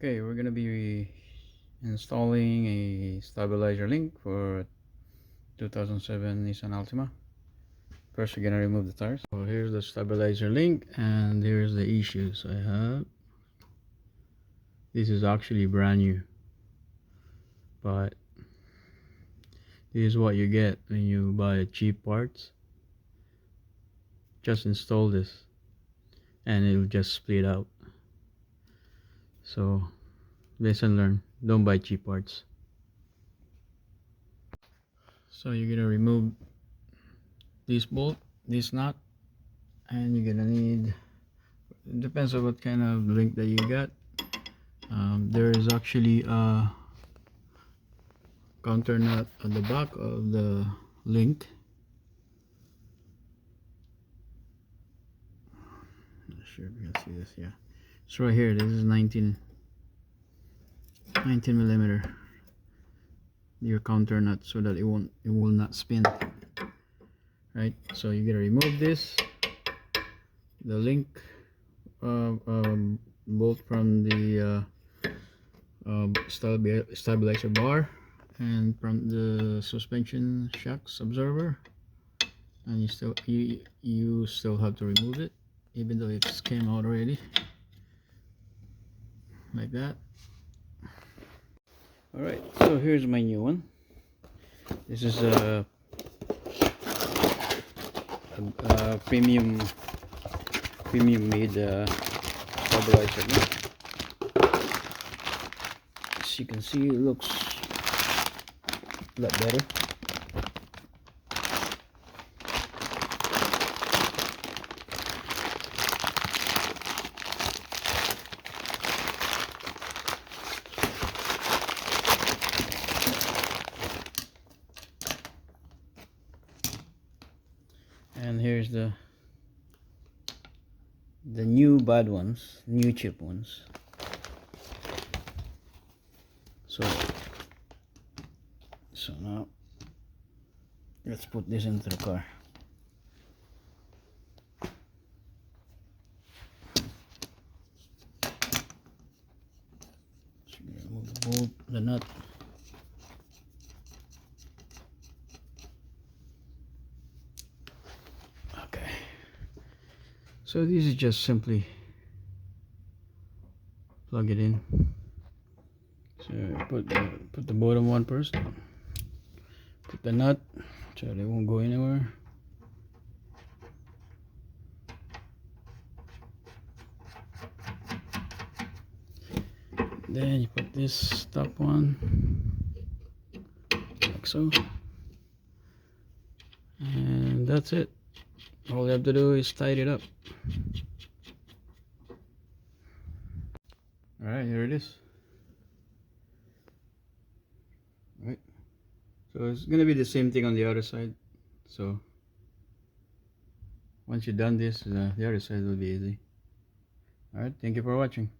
Okay, we're gonna be installing a stabilizer link for 2007 Nissan Altima. First, we're gonna remove the tires. So here's the stabilizer link, and here's the issues I have. This is actually brand new, but this is what you get when you buy cheap parts. Just install this, and it'll just split out. So lesson learned: don't buy cheap parts. So you're gonna remove this bolt, this nut, and you're gonna need, it depends on what kind of link that you got. There is actually a counter nut on the back of the link. Not sure if you can see this. Yeah, it's right here. This is 19 millimeter, your counter nut, so that it will not spin. Right, so you gotta remove this, the link bolt from the stabilizer bar and from the suspension shocks absorber, and you still have to remove it, even though it's came out already, like that. All right, so here's my new one. This is a premium made stabilizer. As you can see, it looks a lot better. And here's the new bad ones, new cheap ones. So now let's put this into the car. So remove the bolt, the nut. Okay. So this is just simply plug it in. So put the bottom one first. Put the nut so they won't go anywhere. Then you put this top one like so, and that's it. All you have to do is tighten it up. Alright, here it is. Right, so it's gonna be the same thing on the other side. So once you've done this, the other side will be easy. Alright, thank you for watching.